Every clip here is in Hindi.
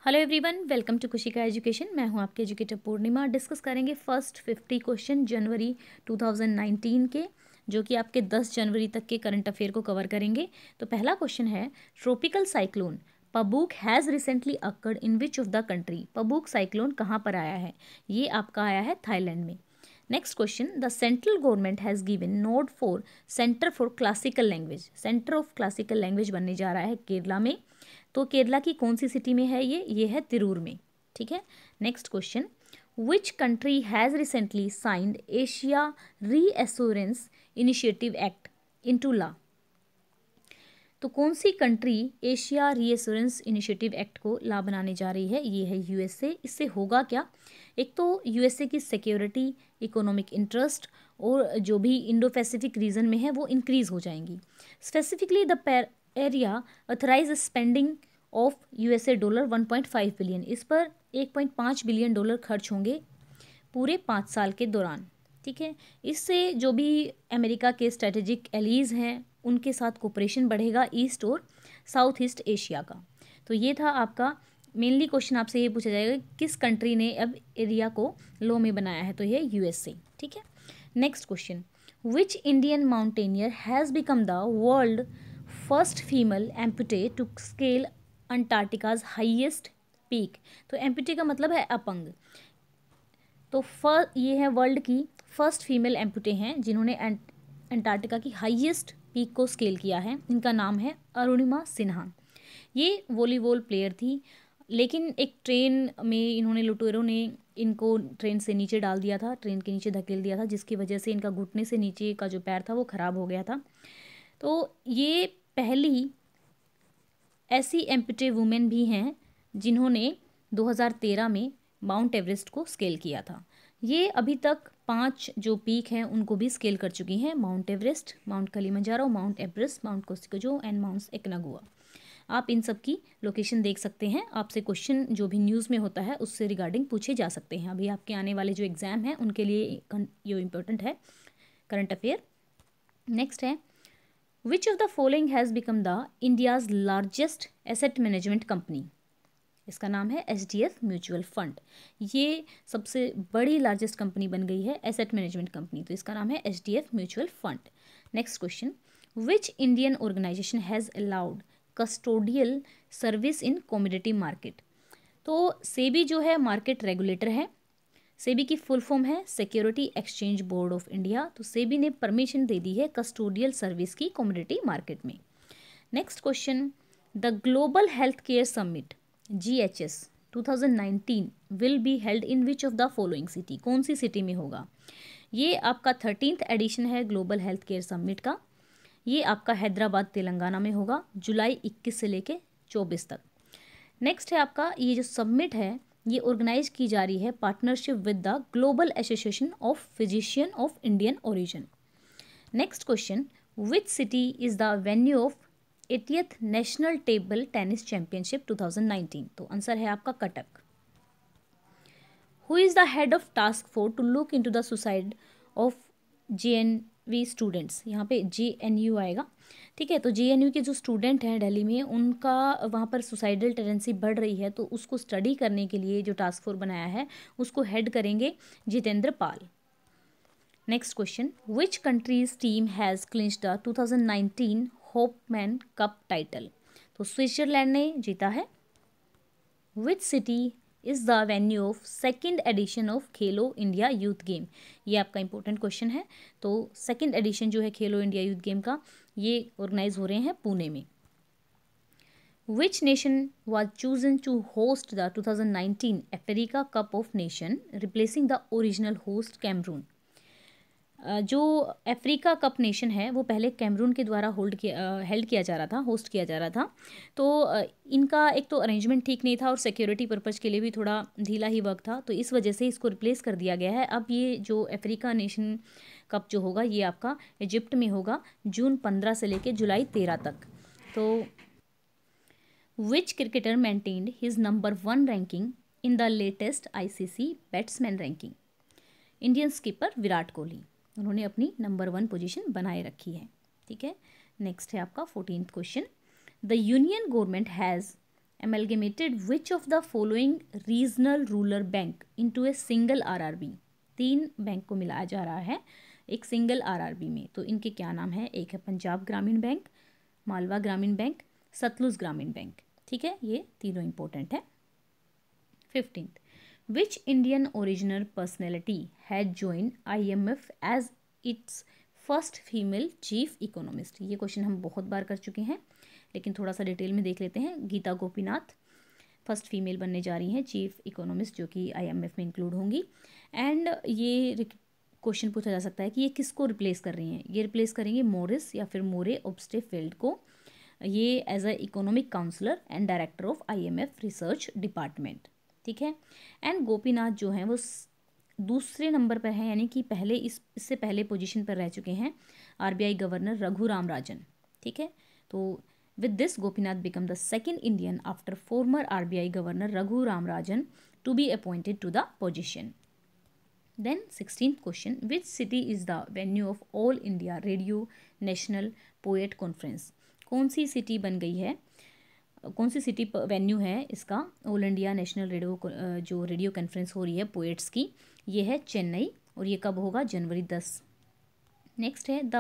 हेलो एवरीवन, वेलकम टू खुशी का एजुकेशन। मैं हूं आपके एजुकेटर पूर्णिमा। डिस्कस करेंगे फर्स्ट 50 क्वेश्चन जनवरी 2019 के, जो कि आपके 10 जनवरी तक के करंट अफेयर को कवर करेंगे। तो पहला क्वेश्चन है, tropical cyclone Pabuk has recently occurred in which of the country. Pabuk cyclone कहाँ पर आया है? ये आपका आया है थाईलैंड में। Next question, the central government has given node for centre for classical language. Centre of classical language बनने जा रहा है केरला में। तो केरला की कौन सी सिटी में है ये है तिरूर में। ठीक है। Next question, which country has recently signed Asia reassurance initiative act into law. तो कौन सी country Asia reassurance initiative act को लॉ बनाने जा रही है? ये है यूएसए। इससे होगा क्या? एक तो यूएसए की सिक्योरिटी, इकोनॉमिक इंटरेस्ट और जो भी इंडो पैसिफिक रीजन में है वो इंक्रीज हो जाएंगी। Specifically the area authorise spending of USA dollar 1.5 billion. इस पर 1.5 बिलियन डॉलर खर्च होंगे पूरे 5 साल के दौरान। ठीक है। इससे जो भी अमेरिका के स्ट्रेटेजिक एलीज हैं उनके साथ कोऑपरेशन बढ़ेगा ईस्ट और साउथ ईस्ट एशिया का। तो ये था आपका मेनली क्वेश्चन। आपसे ये पूछा जाएगा किस कंट्री ने अब एरिया को लॉ में बनाया है? तो ये यूएसए। ठीक है। Next question, which Indian mountaineer has become the world first female amputee to scale Antarctica's highest peak. तो एम्पुटे का मतलब है अपंग। तो ये है वर्ल्ड की फर्स्ट फीमेल एम्पुटे हैं जिन्होंने अंटार्कटिका की हाईएस्ट पीक को स्केल किया है। इनका नाम है अरुणिमा सिन्हा। ये वॉलीबॉल प्लेयर थी, लेकिन एक ट्रेन में इन्होंने लुटेरों ने इनको ट्रेन से नीचे डाल दिया था, ट्रेन के नीचे धकेल दिया था, जिसकी वजह से इनका घुटने से नीचे का जो पैर था वो ख़राब हो गया था। तो ये पहली ऐसी एम्पुटे वुमेन भी हैं जिन्होंने 2013 में माउंट एवरेस्ट को स्केल किया था। ये अभी तक 5 जो पीक हैं उनको भी स्केल कर चुकी हैं: Mount Everest, Mount Kilimanjaro, Mount Everest, Mount Kosciuszko and Mount Aconcagua. आप इन सब की लोकेशन देख सकते हैं। आपसे क्वेश्चन जो भी न्यूज़ में होता है उससे रिगार्डिंग पूछे जा सकते हैं। अभी आपके आने वाले जो एग्ज़ाम हैं उनके लिए ये इम्पोर्टेंट है करंट अफेयर। नेक्स्ट है, विच of the following has become the India's largest asset management company. इसका नाम है एचडीएफ म्यूचुअल फंड। ये सबसे बड़ी लार्जेस्ट कंपनी बन गई है एसेट मैनेजमेंट कंपनी। तो इसका नाम है HDF mutual fund. Next question, which Indian organisation has allowed custodial service in commodity market. तो सेबी जो है मार्केट रेगुलेटर है। सेबी की फुल फॉर्म है security exchange board of India. तो सेबी ने परमिशन दे दी है कस्टोडियल सर्विस की कमोडिटी मार्केट में। Next question, the global health care summit GHS 2019 will be held in which of the following city. कौन सी सिटी में होगा? ये आपका 13th एडिशन है ग्लोबल हेल्थ केयर समिट का। ये आपका हैदराबाद तेलंगाना में होगा जुलाई 21 से लेके 24 तक। नेक्स्ट है आपका ये जो समिट है ये ऑर्गेनाइज की जा रही है partnership with the global association of physician of Indian origin. Next question, which city is the venue of 80th national table tennis championship 2019। तो आंसर है आपका Cuttack. Who is the head of task force to look into the suicide of JNV students. यहाँ पे JNU आएगा। ठीक है। तो JNU के जो स्टूडेंट हैं दिल्ली में उनका वहाँ पर सुसाइडल टेंडेंसी बढ़ रही है, तो उसको स्टडी करने के लिए जो टास्क फोर्स बनाया है उसको हेड करेंगे Jitendra Pal. Next question, which country's team has clinched the 2019 Hopman Cup title. तो स्विट्जरलैंड ने जीता है। Which city is the venue of second edition of Khelo India Youth Game. ये आपका इंपॉर्टेंट क्वेश्चन है। तो सेकेंड एडिशन जो है खेलो इंडिया यूथ गेम का ये ऑर्गेनाइज हो रहे हैं पुणे में। Which nation was chosen to host the 2019 Africa cup of nation replacing the original host Cameroon. जो अफ्रीका कप नेशन है वो पहले कैमरून के द्वारा हेल्ड किया जा रहा था, होस्ट किया जा रहा था। तो इनका एक तो अरेंजमेंट ठीक नहीं था और सिक्योरिटी पर्पज़ के लिए भी थोड़ा ढीला ही वर्क था, तो इस वजह से इसको रिप्लेस कर दिया गया है। अब ये जो अफ्रीका नेशन कप जो होगा ये आपका इजिप्ट में होगा जून 15 से लेकर जुलाई 13 तक। तो विच cricketer maintained his number 1 ranking in the latest ICC batsman ranking. Indian skipper Virat Kohli, उन्होंने अपनी नंबर 1 पोजीशन बनाए रखी है। ठीक है। नेक्स्ट है आपका 14th question, the union government has amalgamated which of the following regional rural bank into a single RRB. 3 bank को मिलाया जा रहा है एक सिंगल आरआरबी में, तो इनके क्या नाम है? एक है पंजाब ग्रामीण बैंक, मालवा ग्रामीण बैंक, सतलुज ग्रामीण बैंक। ठीक है, ये तीनों इंपॉर्टेंट है। 15th, which Indian original personality has join IMF as its first female chief economist. ये क्वेश्चन हम बहुत बार कर चुके हैं, लेकिन थोड़ा सा डिटेल में देख लेते हैं। गीता गोपीनाथ फर्स्ट फीमेल बनने जा रही हैं चीफ इकोनॉमिस्ट, जो कि IMF में इंक्लूड होंगी। एंड ये क्वेश्चन पूछा जा सकता है कि ये किसको रिप्लेस कर रही हैं? ये रिप्लेस करेंगे मोरिस या फिर मोरे ओब्स्टेफील्ड को, ये as a economic counsellor and director of IMF research department. ठीक है, एंड गोपीनाथ जो हैं वो दूसरे नंबर पर हैं, यानी कि पहले इससे पहले पोजीशन पर रह चुके हैं RBI गवर्नर रघुराम राजन। ठीक है, तो with this Gopinath become the second Indian after former RBI governor Raghuram Rajan to be appointed to the position. Then 16th question, which city is the venue of All India Radio National Poet Conference? कौन सी सिटी बन गई है, कौन सी सिटी वेन्यू है इसका ऑल इंडिया नेशनल रेडियो जो रेडियो कॉन्फ्रेंस हो रही है पोएट्स की? ये है चेन्नई, और ये कब होगा? जनवरी 10। नेक्स्ट है the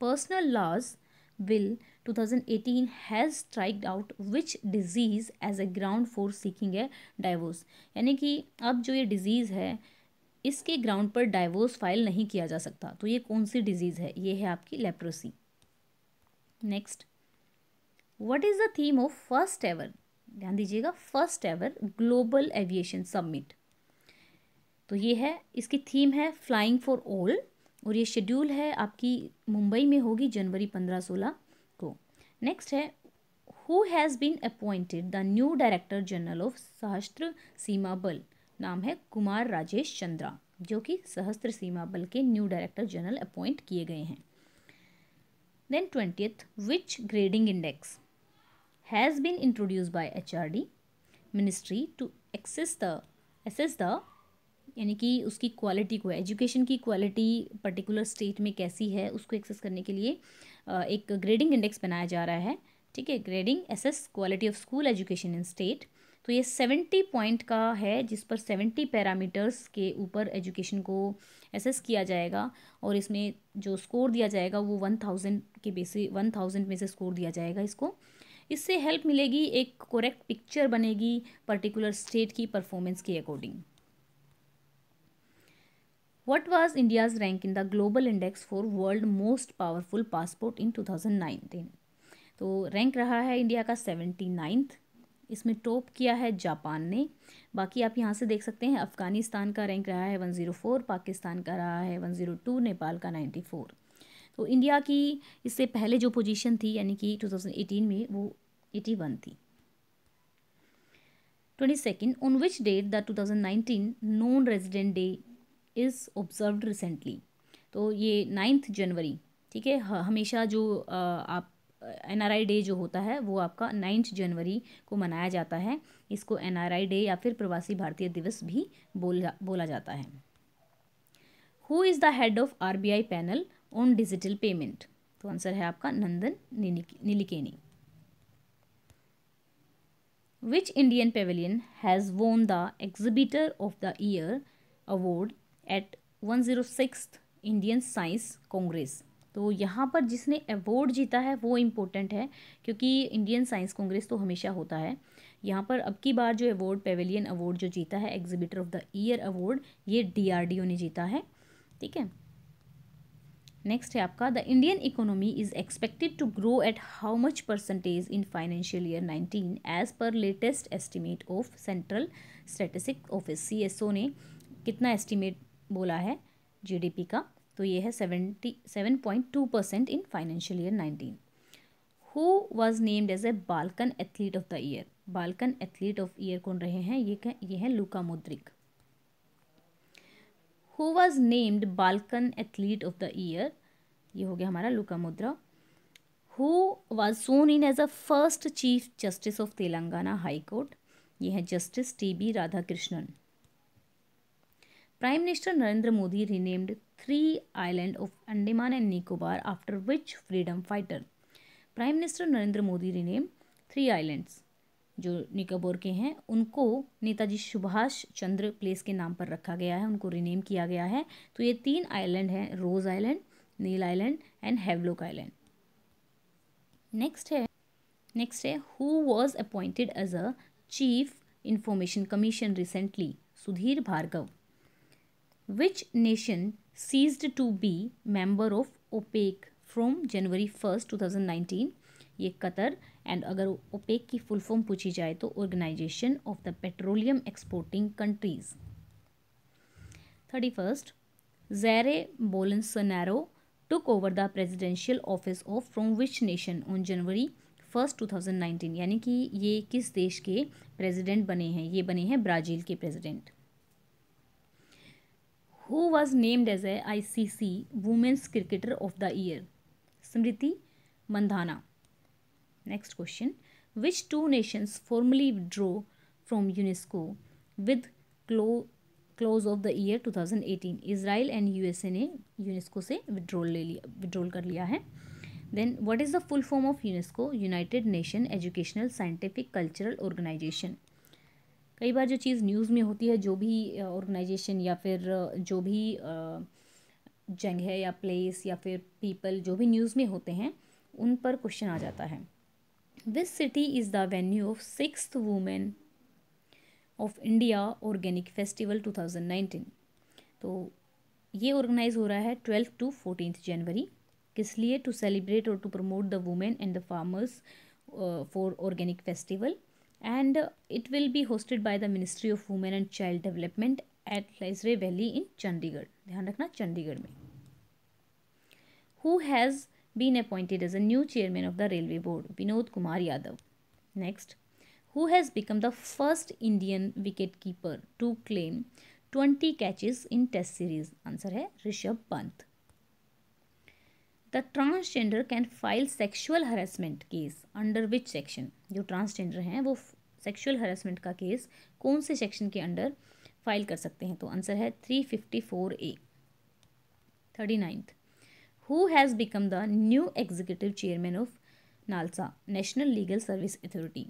personal laws bill 2018 has striked out which disease as a ground for seeking a divorce. यानी कि अब जो ये डिजीज़ है इसके ग्राउंड पर डाइवोर्स फाइल नहीं किया जा सकता, तो ये कौन सी डिजीज़ है? ये है आपकी leprosy. Next, what is the theme of first ever, ध्यान दीजिएगा, first ever global aviation summit? तो ये है, इसकी थीम है फ्लाइंग फॉर ऑल, और ये शेड्यूल है आपकी मुंबई में होगी जनवरी 15-16 को। नेक्स्ट है who has been appointed the new director general of Sashastra Seema बल? नाम है कुमार राजेश चंद्रा, जो कि सशस्त्र सीमा बल के न्यू डायरेक्टर जनरल अपॉइंट किए गए हैं। Then 20th, which grading index has been introduce by HRD ministry to access the यानी कि उसकी क्वालिटी को, एजुकेशन की क्वालिटी पर्टिकुलर स्टेट में कैसी है उसको एक्सेस करने के लिए एक ग्रेडिंग इंडेक्स बनाया जा रहा है। ठीक है, grading assess quality of school education in state. तो ये 70 पॉइंट का है, जिस पर 70 पैरामीटर्स के ऊपर एजुकेशन को एसेस किया जाएगा, और इसमें जो स्कोर दिया जाएगा वो 1000 के बेसिस 1000 में से स्कोर दिया जाएगा इसको। इससे हेल्प मिलेगी, एक करेक्ट पिक्चर बनेगी पर्टिकुलर स्टेट की परफॉर्मेंस के according. What was India's rank in the global index for world most powerful passport in 2019? तो रैंक रहा है इंडिया का 79th, इसमें टॉप किया है जापान ने। बाकी आप यहाँ से देख सकते हैं अफ़गानिस्तान का रैंक रहा है 104, पाकिस्तान का रहा है 102, नेपाल का 94। तो इंडिया की इससे पहले जो पोजीशन थी यानी कि 2018 में वो 81 थी। 22nd, on which date the 2019 non resident day is observed recently? तो ये 9 जनवरी। ठीक है, हमेशा जो आप NRI डे जो होता है वो आपका 9 जनवरी को मनाया जाता है। इसको NRI डे या फिर प्रवासी भारतीय दिवस भी बोला जाता है। Who is the head of RBI panel on digital payment? तो आंसर है आपका Nandan Nilekani. Which Indian pavilion has won the exhibitor of the year award at 106th Indian science Congress? तो यहाँ पर जिसने अवार्ड जीता है वो इम्पोर्टेंट है, क्योंकि इंडियन साइंस कांग्रेस तो हमेशा होता है। यहाँ पर अब की बार जो अवार्ड पेविलियन अवार्ड जो जीता है exhibitor of the year award, ये DRDO ने जीता है। ठीक है, नेक्स्ट है आपका the Indian economy is expected to grow at how much percentage in financial year 19 as per latest estimate of central statistics office. CSO ने कितना एस्टिमेट बोला है GDP का? तो ये है 77.2% in financial year 19। Who was named as a Balkan athlete of the year? Balkan athlete of year कौन रहे हैं? ये है Luka Modric. Who was named Balkan athlete of the year? ये हो गया हमारा Luka Modric. Who was sworn in as a first chief justice of Telangana high court? ये है justice TB Radhakrishnan. Prime Minister Narendra Modi renamed 3 islands of Andaman and Nicobar after which freedom fighter? Prime Minister Narendra Modi renamed 3 islands जो निकोबार के हैं उनको नेताजी सुभाष चंद्र प्लेस के नाम पर रखा गया है, उनको रिनेम किया गया है। तो ये 3 आइलैंड हैं, Ross island, Neil island and Havelock island. Next है who was appointed as a chief information commission recently? Sudhir Bhargava. Which nation ceased to be member of OPEC from January 1, 2019? ये कतर। एंड अगर ओपेक की फुल फॉर्म पूछी जाए तो organization of the petroleum exporting countries. 31st, Jair Bolsonaro took over the presidential office of from which nation on January 1, 2019? यानी कि ये किस देश के प्रेसिडेंट बने हैं? ये बने हैं ब्राज़ील के president. Who was named as a ICC Women's Cricketer of the Year? Smriti Mandhana. Next question, which two nations formally withdrew from UNESCO with close of the year 2018? Israel and USA ने यूनेस्को से विड्रॉल कर लिया है। Then what is the full form of UNESCO? United Nation educational scientific cultural organisation. कई बार जो चीज़ न्यूज़ में होती है, जो भी ऑर्गेनाइजेशन या फिर जो भी जगह या प्लेस या फिर पीपल जो भी न्यूज़ में होते हैं उन पर क्वेश्चन आ जाता है। Which city is the venue of 6th women of India organic festival 2019? तो ये ऑर्गेनाइज हो रहा है 12 to 14 जनवरी। किस लिए? टू सेलिब्रेट और to promote the women and the farmers for organic festival, and it will be hosted by the ministry of women and child development at Leisure valley in Chandigarh. ध्यान रखना, चंडीगढ़ में। Who has been appointed as a new chairman of the railway board? Vinod Kumar Yadav. Next, who has become the first Indian wicketkeeper to claim 20 catches in Test series? Answer है Rishabh Pant. The transgender can file sexual harassment case under which section? जो ट्रांसजेंडर हैं वो सेक्सुअल हरासमेंट का केस कौन से सेक्शन के अंडर फाइल कर सकते हैं? तो आंसर है 354A। 39th, who has become the new executive chairman of NALSA national legal service authority?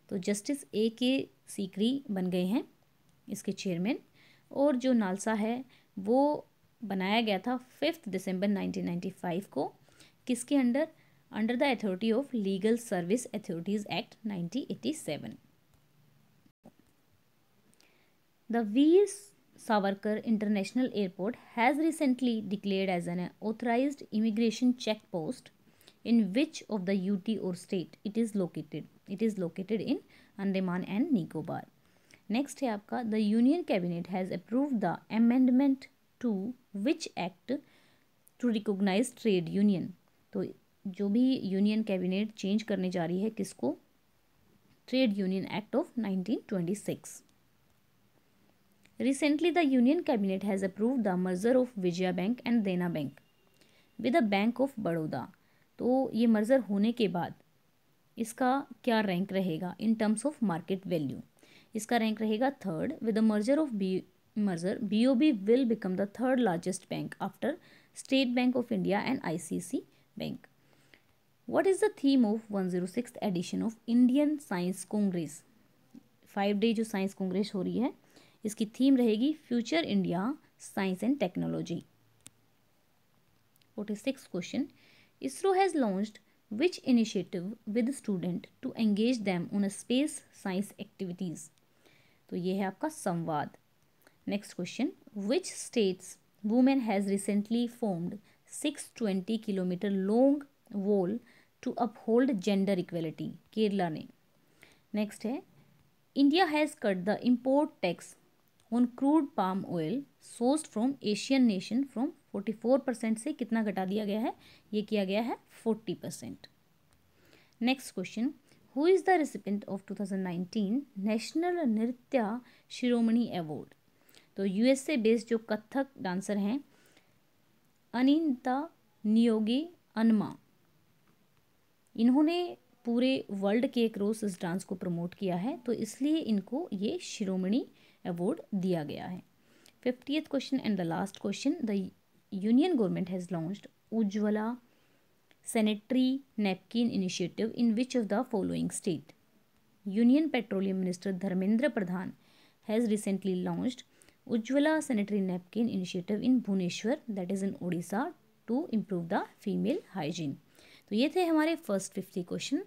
तो जस्टिस A.K. सीकरी बन गए हैं इसके चेयरमैन, और जो नालसा है वो बनाया गया था 5 दिसंबर 1995 को। किसके under? Under the authority of legal service authorities act 1987। The Veer Savarkar international airport has recently declared as an authorised immigration check post in which of the UT or state it is located? It is located in Andaman and Nicobar. Next है आपका, the Union Cabinet has approved the amendment to which act to recognize trade union? तो जो भी यूनियन कैबिनेट चेंज करने जा रही है किसको? Trade union act of 1926. Recently the Union Cabinet has approved the merger of Vijaya Bank and Dena Bank with the Bank of Baroda. तो ये मर्जर होने के बाद इसका क्या रैंक रहेगा in terms of market value? इसका रैंक रहेगा 3rd। With the merger of BOB will become the 3rd largest bank after state bank of India and ICC bank. What is the theme of 106th edition of Indian science congress? 5 day जो साइंस कांग्रेस हो रही है इसकी थीम रहेगी future India science and technology. 46th question, ISRO has launched which initiative with student to engage them on a space science activities? तो ये है आपका संवाद। Next question, which states women has recently formed 620 kilometre long wall to uphold gender equality? Kerala ने। नेक्स्ट है, India has cut the import tax on crude palm oil sourced from Asian nation from 44% से कितना घटा दिया गया है? ये किया गया है 40%। Next question, who is the recipient of 2019 national नृत्य शिरोमणि अवार्ड? तो USA बेस्ड जो कथक डांसर हैं अनिता नियोगी अनमा, इन्होंने पूरे वर्ल्ड के अक्रॉस इस डांस को प्रमोट किया है, तो इसलिए इनको ये शिरोमणि अवार्ड दिया गया है। 50th question and the last question, the union government has launched Ujjwala sanitary napkin initiative in which of the following state? Union petroleum minister Dharmendra Pradhan has recently launched Ujjwala sanitary napkin initiative in Bhubaneswar that is in Orissa to improve the female hygiene. तो ये थे हमारे फर्स्ट 50 क्वेश्चन।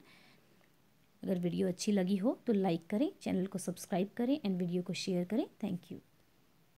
अगर वीडियो अच्छी लगी हो तो लाइक करें, चैनल को सब्सक्राइब करें एंड वीडियो को शेयर करें। Thank you.